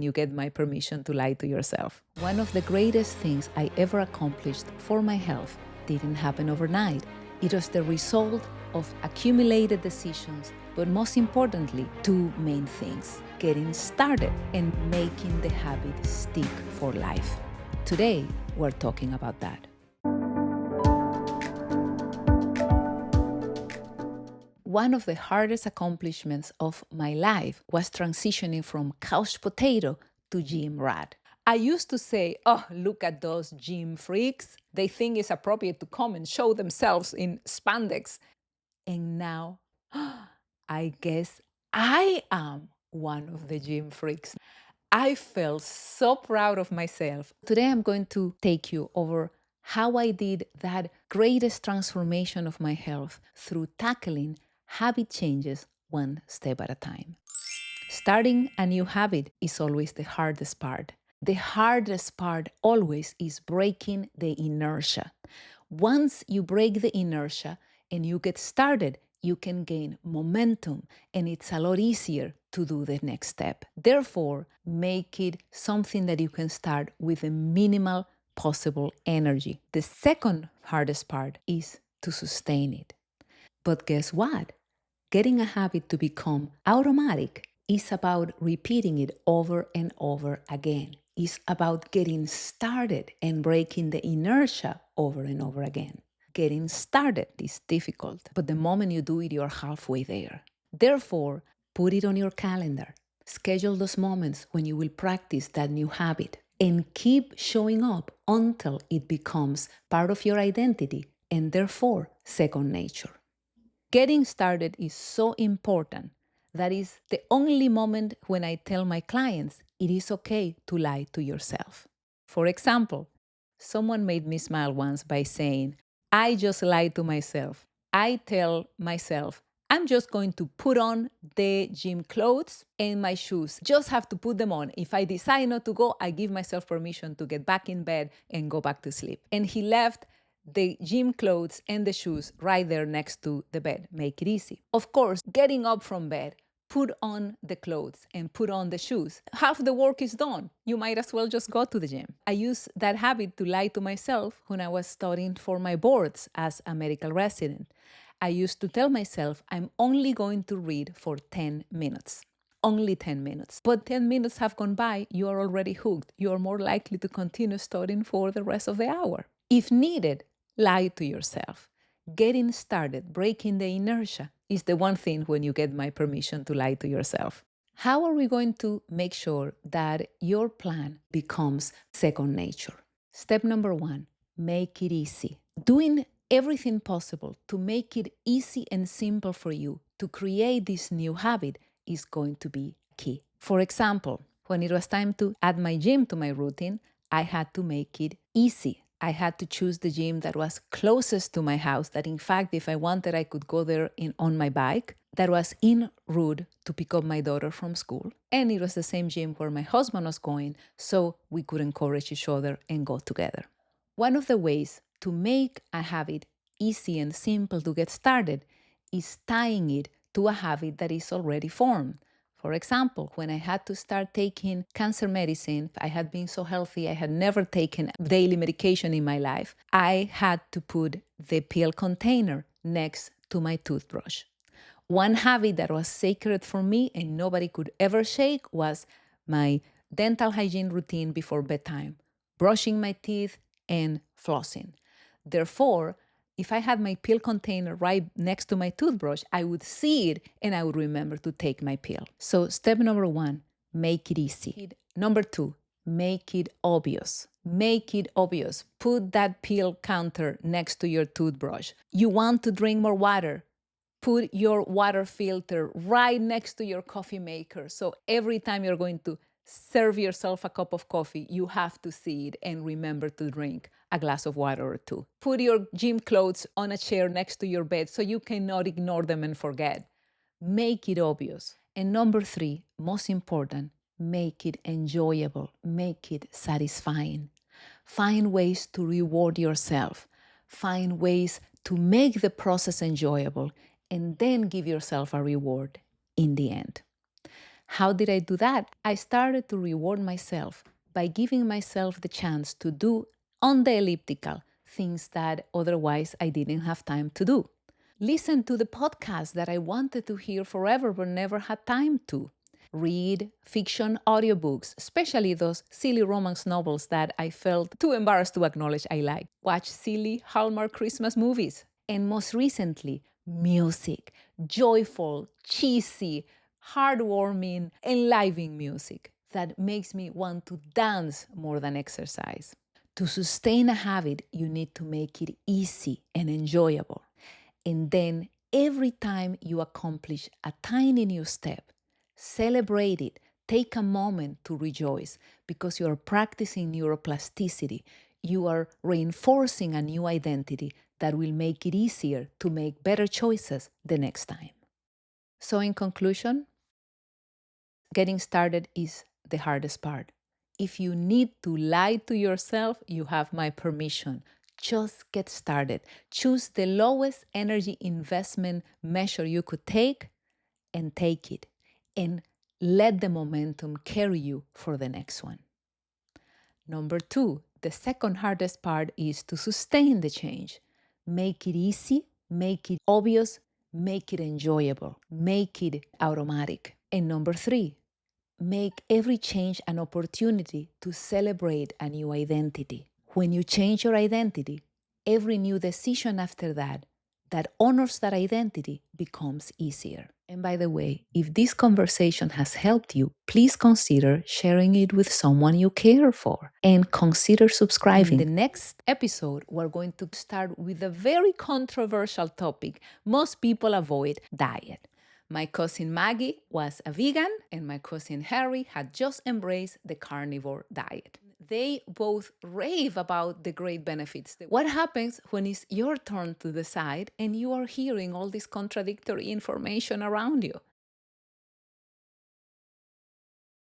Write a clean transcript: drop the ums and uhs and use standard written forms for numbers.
You get my permission to lie to yourself. One of the greatest things I ever accomplished for my health didn't happen overnight. It was the result of accumulated decisions, but most importantly, two main things: getting started and making the habit stick for life. Today, we're talking about that. One of the hardest accomplishments of my life was transitioning from couch potato to gym rat. I used to say, oh, look at those gym freaks. They think it's appropriate to come and show themselves in spandex. And now, I guess I am one of the gym freaks. I felt so proud of myself. Today, I'm going to take you over how I did that greatest transformation of my health through tackling habit changes one step at a time. Starting a new habit is always the hardest part. The hardest part always is breaking the inertia. Once you break the inertia and you get started, you can gain momentum and it's a lot easier to do the next step. Therefore, make it something that you can start with a minimal possible energy. The second hardest part is to sustain it. But guess what? Getting a habit to become automatic is about repeating it over and over again. It's about getting started and breaking the inertia over and over again. Getting started is difficult, but the moment you do it, you're halfway there. Therefore, put it on your calendar. Schedule those moments when you will practice that new habit and keep showing up until it becomes part of your identity and therefore second nature. Getting started is so important. That is the only moment when I tell my clients it is okay to lie to yourself. For example, someone made me smile once by saying, I just lie to myself. I tell myself, I'm just going to put on the gym clothes and my shoes. Just have to put them on. If I decide not to go, I give myself permission to get back in bed and go back to sleep. And he left the gym clothes and the shoes right there next to the bed. Make it easy. Of course, getting up from bed, put on the clothes and put on the shoes. Half the work is done. You might as well just go to the gym. I used that habit to lie to myself when I was studying for my boards as a medical resident. I used to tell myself I'm only going to read for 10 minutes. Only 10 minutes. But 10 minutes have gone by, you are already hooked. You are more likely to continue studying for the rest of the hour. If needed, lie to yourself. Getting started, breaking the inertia, is the one thing when you get my permission to lie to yourself. How are we going to make sure that your plan becomes second nature? Step number one, make it easy. Doing everything possible to make it easy and simple for you to create this new habit is going to be key. For example, when it was time to add my gym to my routine, I had to make it easy. I had to choose the gym that was closest to my house, that in fact, if I wanted, I could go there on my bike, that was en route to pick up my daughter from school. And it was the same gym where my husband was going, so we could encourage each other and go together. One of the ways to make a habit easy and simple to get started is tying it to a habit that is already formed. For example, when I had to start taking cancer medicine, I had been so healthy, I had never taken daily medication in my life. I had to put the pill container next to my toothbrush. One habit that was sacred for me and nobody could ever shake was my dental hygiene routine before bedtime, brushing my teeth and flossing. Therefore, if I had my pill container right next to my toothbrush, I would see it and I would remember to take my pill. So step number one, make it easy. Number two, make it obvious. Make it obvious. Put that pill counter next to your toothbrush. You want to drink more water? Put your water filter right next to your coffee maker. So every time you're going to serve yourself a cup of coffee, you have to see it and remember to drink a glass of water or two. Put your gym clothes on a chair next to your bed so you cannot ignore them and forget. Make it obvious. And number three, most important, make it enjoyable, make it satisfying. Find ways to reward yourself. Find ways to make the process enjoyable and then give yourself a reward in the end. How did I do that? I started to reward myself by giving myself the chance to do on the elliptical things that otherwise I didn't have time to do. Listen to the podcast that I wanted to hear forever but never had time to. Read fiction audiobooks, especially those silly romance novels that I felt too embarrassed to acknowledge I like. Watch silly Hallmark Christmas movies. And most recently, music. Joyful, cheesy, heartwarming, enlivening music that makes me want to dance more than exercise. To sustain a habit, you need to make it easy and enjoyable. And then every time you accomplish a tiny new step, celebrate it. Take a moment to rejoice because you are practicing neuroplasticity. You are reinforcing a new identity that will make it easier to make better choices the next time. So, in conclusion, getting started is the hardest part. If you need to lie to yourself, you have my permission. Just get started. Choose the lowest energy investment measure you could take and take it. And let the momentum carry you for the next one. Number 2, the second hardest part is to sustain the change. Make it easy, make it obvious, make it enjoyable, make it automatic. And number 3, make every change an opportunity to celebrate a new identity. When you change your identity, every new decision after that honors that identity becomes easier. And by the way, if this conversation has helped you, please consider sharing it with someone you care for and consider subscribing. In the next episode, we're going to start with a very controversial topic most people avoid: diet. My cousin Maggie was a vegan, and my cousin Harry had just embraced the carnivore diet. They both rave about the great benefits. What happens when it's your turn to decide and you are hearing all this contradictory information around you?